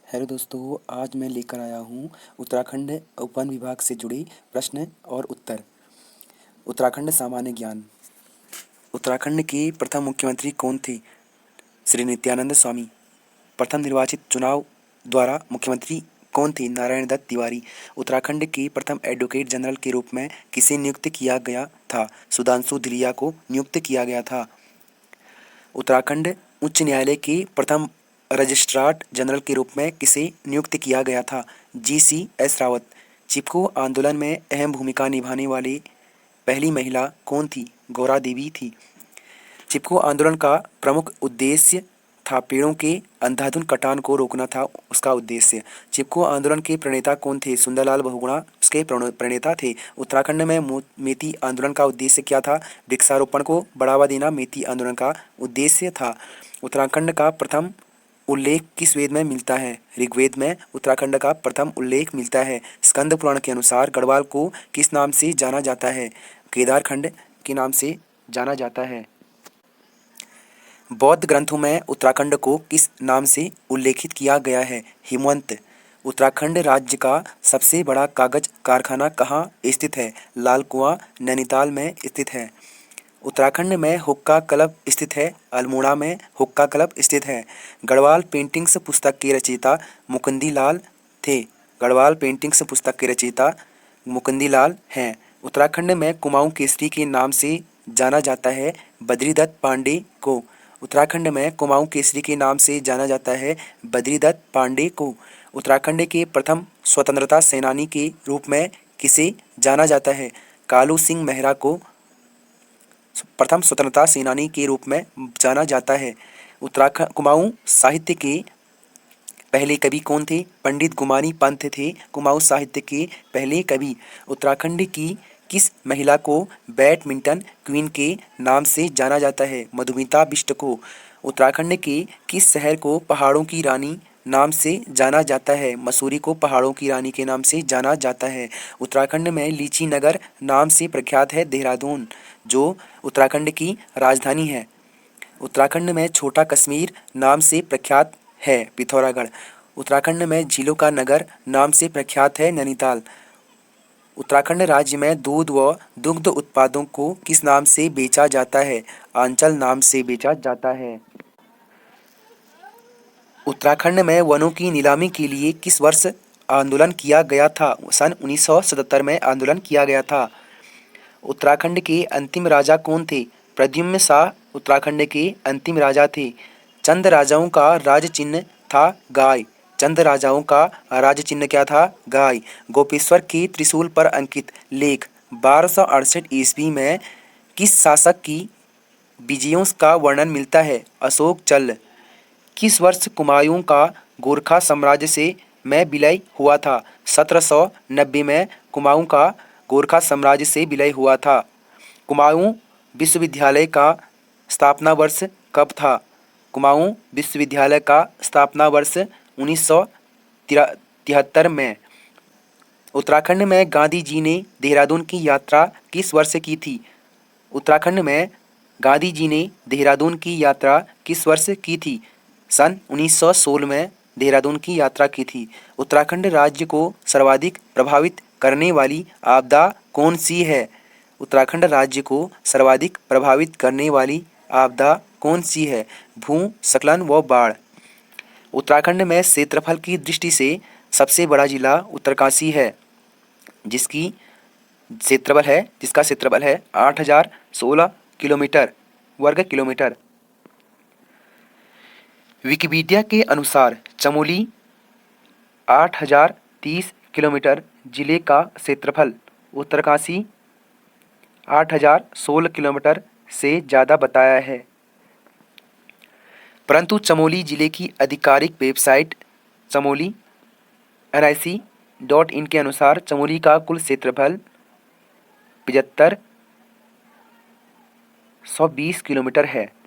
Hello दोस्तों, आज मैं लेकर आया हूँ उत्तराखंड वन विभाग से जुड़े प्रश्न और उत्तर। उत्तराखंड सामान्य ज्ञान। उत्तराखंड के प्रथम मुख्यमंत्री कौन थे? श्री नित्यानंद स्वामी। प्रथम निर्वाचित चुनाव द्वारा मुख्यमंत्री कौन थे? नारायण दत्त तिवारी। उत्तराखंड के प्रथम एडवोकेट जनरल के रूप में किसे नियुक्त किया गया था? सुधांशु धुलिया को नियुक्त किया गया था। उत्तराखंड उच्च न्यायालय के प्रथम रजिस्ट्रार जनरल के रूप में किसे नियुक्त किया गया था? GCS रावत। चिपको आंदोलन में अहम भूमिका निभाने वाली पहली महिला कौन थी? गौरा देवी थी। चिपको आंदोलन का प्रमुख उद्देश्य था पेड़ों के अंधाधुंध कटान को रोकना था उसका उद्देश्य। चिपको आंदोलन के प्रणेता कौन थे? सुंदरलाल बहुगुणा उसके प्रणेता थे। उत्तराखंड में मेती आंदोलन का उद्देश्य क्या था? वृक्षारोपण को बढ़ावा देना मेती आंदोलन का उद्देश्य था। उत्तराखंड का प्रथम उल्लेख किस वेद में मिलता है? ऋग्वेद में उत्तराखंड का प्रथम उल्लेख मिलता है। स्कंद पुराण के अनुसार गढ़वाल को किस नाम से जाना जाता है? केदारखंड के नाम से जाना जाता है। बौद्ध ग्रंथों में उत्तराखंड को किस नाम से उल्लेखित किया गया है? हिमवंत। उत्तराखंड राज्य का सबसे बड़ा कागज कारखाना कहाँ स्थित है? लाल कुआं नैनीताल में स्थित है। उत्तराखंड में हुक्का क्लब स्थित है। अल्मोड़ा में हुक्का क्लब स्थित है। गढ़वाल पेंटिंग्स पुस्तक के रचयिता मुकुंदी लाल थे। गढ़वाल पेंटिंग्स पुस्तक के रचयिता मुकुंदी लाल हैं। उत्तराखंड में कुमाऊं केसरी के नाम से जाना जाता है बद्रीदत्त पांडे को। उत्तराखंड में कुमाऊं केसरी के नाम से जाना जाता है बद्रीदत्त पांडे को। उत्तराखंड के प्रथम स्वतंत्रता सेनानी के रूप में किसे जाना जाता है? कालू सिंह मेहरा को प्रथम स्वतंत्रता सेनानी के रूप में जाना जाता है। उत्तराखंड कुमाऊं साहित्य के पहले कवि कौन थे? पंडित गुमानी पंत थे कुमाऊं साहित्य के पहले कवि। उत्तराखंड की किस महिला को बैडमिंटन क्वीन के नाम से जाना जाता है? मधुमिता बिष्ट को। उत्तराखंड के किस शहर को पहाड़ों की रानी नाम से जाना जाता है? मसूरी को पहाड़ों की रानी के नाम से जाना जाता है। उत्तराखंड में लीची नगर नाम से प्रख्यात है देहरादून, जो उत्तराखंड की राजधानी है। उत्तराखंड में छोटा कश्मीर नाम से प्रख्यात है पिथौरागढ़। उत्तराखंड में झीलों का नगर नाम से प्रख्यात है नैनीताल। उत्तराखंड राज्य में दूध व दुग्ध उत्पादों को किस नाम से बेचा जाता है? आंचल नाम से बेचा जाता है। उत्तराखंड में वनों की नीलामी के लिए किस वर्ष आंदोलन किया गया था? सन 1977 में आंदोलन किया गया था। उत्तराखंड के अंतिम राजा कौन थे? प्रद्युम्न शाह उत्तराखंड के अंतिम राजा थे। चंद राजाओं का राज चिन्ह था गाय। चंद राजाओं का राज चिन्ह क्या था? गाय। गोपेश्वर के त्रिशूल पर अंकित लेख 1268 ईस्वी में किस शासक की विजयों का वर्णन मिलता है? अशोक चल। किस वर्ष कुमायूं का गोरखा साम्राज्य से में विलय हुआ था? 1790 में कुमाऊं का गोरखा साम्राज्य से विलय हुआ था। कुमाऊं विश्वविद्यालय का स्थापना वर्ष कब था? कुमाऊं विश्वविद्यालय का स्थापना वर्ष 1973 में। उत्तराखंड में गांधी जी ने देहरादून की यात्रा किस वर्ष की थी? उत्तराखंड में गांधी जी ने देहरादून की यात्रा किस वर्ष की थी? सन 1916 में देहरादून की यात्रा की थी। उत्तराखंड राज्य को सर्वाधिक प्रभावित करने वाली आपदा कौन सी है? उत्तराखंड राज्य को सर्वाधिक प्रभावित करने वाली आपदा कौन सी है? भूस्खलन व बाढ़। उत्तराखंड में क्षेत्रफल की दृष्टि से सबसे बड़ा जिला उत्तरकाशी है, जिसका क्षेत्रफल है 8016 किलोमीटर वर्ग किलोमीटर। विकिपीडिया के अनुसार चमोली 8030 किलोमीटर जिले का क्षेत्रफल, उत्तरकाशी 8016 किलोमीटर से ज़्यादा बताया है। परंतु चमोली जिले की आधिकारिक वेबसाइट चमोली nic.in के अनुसार चमोली का कुल क्षेत्रफल 7520 किलोमीटर है।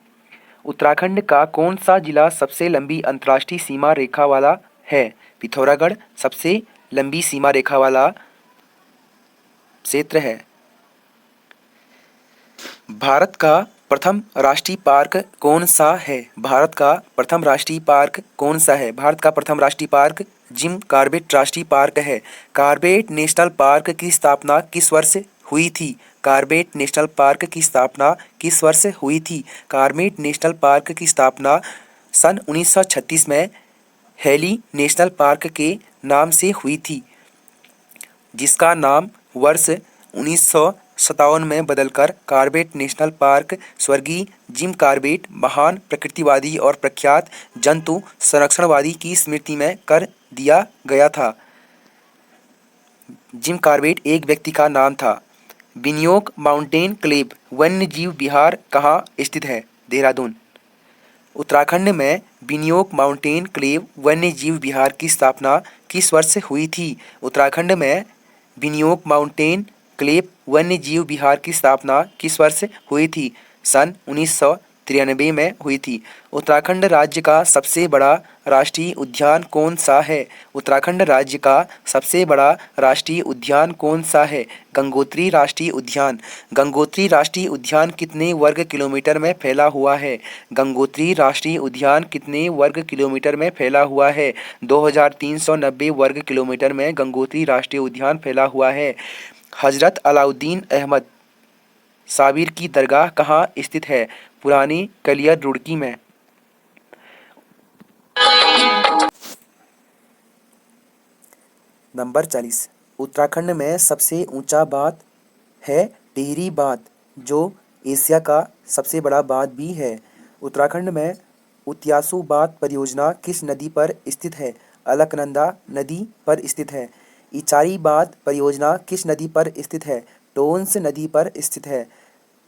उत्तराखंड का कौन सा जिला सबसे लंबी अंतर्राष्ट्रीय सीमा रेखा वाला है? पिथौरागढ़ सबसे लंबी सीमा रेखा वाला क्षेत्र है। भारत का प्रथम राष्ट्रीय पार्क कौन सा है? भारत का प्रथम राष्ट्रीय पार्क कौन सा है? भारत का प्रथम राष्ट्रीय पार्क जिम कॉर्बेट राष्ट्रीय पार्क है। कॉर्बेट नेशनल पार्क की स्थापना किस वर्ष हुई थी? कॉर्बेट नेशनल पार्क की स्थापना किस वर्ष हुई थी? कॉर्बेट नेशनल पार्क की स्थापना सन 1936 में हेली नेशनल पार्क के नाम से हुई थी, जिसका नाम वर्ष 1957 में बदलकर कॉर्बेट नेशनल पार्क स्वर्गीय जिम कॉर्बेट महान प्रकृतिवादी और प्रख्यात जंतु संरक्षणवादी की स्मृति में कर दिया गया था। जिम कॉर्बेट एक व्यक्ति का नाम था। बिनियोक माउंटेन क्लेव वन्य जीव विहार कहाँ स्थित है? देहरादून। उत्तराखंड में बिनियोक माउंटेन क्लेव वन्य जीव विहार की स्थापना किस वर्ष हुई थी? उत्तराखंड में बिनियोक माउंटेन क्लेव वन्य जीव विहार की स्थापना किस वर्ष हुई थी? सन 1993 में हुई थी। उत्तराखंड राज्य का सबसे बड़ा राष्ट्रीय उद्यान कौन सा है? उत्तराखंड राज्य का सबसे बड़ा राष्ट्रीय उद्यान कौन सा है? गंगोत्री राष्ट्रीय उद्यान। गंगोत्री राष्ट्रीय उद्यान कितने वर्ग किलोमीटर में फैला हुआ है? गंगोत्री राष्ट्रीय उद्यान कितने वर्ग किलोमीटर में फैला हुआ है? 2390 वर्ग किलोमीटर में गंगोत्री राष्ट्रीय उद्यान फैला हुआ है। हजरत अलाउद्दीन अहमद साबिर की दरगाह कहाँ स्थित है? पुरानी कलियर रुड़की में। नंबर 40। उत्तराखंड में सबसे ऊंचा बांध है टिहरी बांध, जो एशिया का सबसे बड़ा बांध भी है। उत्तराखंड में उत्यासू बांध परियोजना किस नदी पर स्थित है? अलकनंदा नदी पर स्थित है। इचारी बांध परियोजना किस नदी पर स्थित है? टोंस नदी पर स्थित है।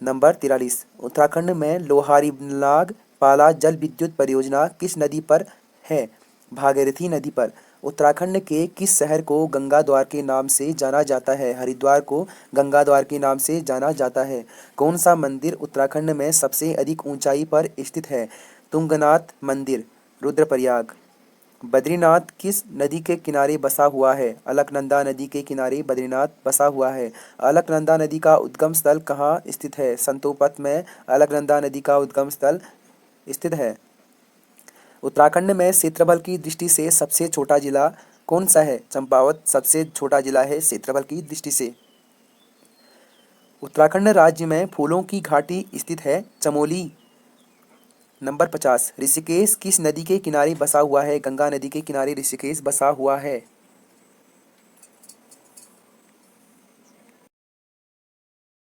नंबर 43। उत्तराखंड में लोहारीनाग पाला जल विद्युत परियोजना किस नदी पर है? भागीरथी नदी पर। उत्तराखंड के किस शहर को गंगा द्वार के नाम से जाना जाता है? हरिद्वार को गंगा द्वार के नाम से जाना जाता है। कौन सा मंदिर उत्तराखंड में सबसे अधिक ऊंचाई पर स्थित है? तुंगनाथ मंदिर, रुद्रप्रयाग। बद्रीनाथ किस नदी के किनारे बसा हुआ है? अलकनंदा नदी के किनारे बद्रीनाथ बसा हुआ है। अलकनंदा नदी का उद्गम स्थल कहाँ स्थित है? संतोपत में अलकनंदा नदी का उद्गम स्थल स्थित है। उत्तराखंड में क्षेत्रफल की दृष्टि से सबसे छोटा जिला कौन सा है? चंपावत सबसे छोटा जिला है क्षेत्रफल की दृष्टि से। उत्तराखंड राज्य में फूलों की घाटी स्थित है चमोली। नंबर 50। ऋषिकेश किस नदी के किनारे बसा हुआ है? गंगा नदी के किनारे ऋषिकेश बसा हुआ है।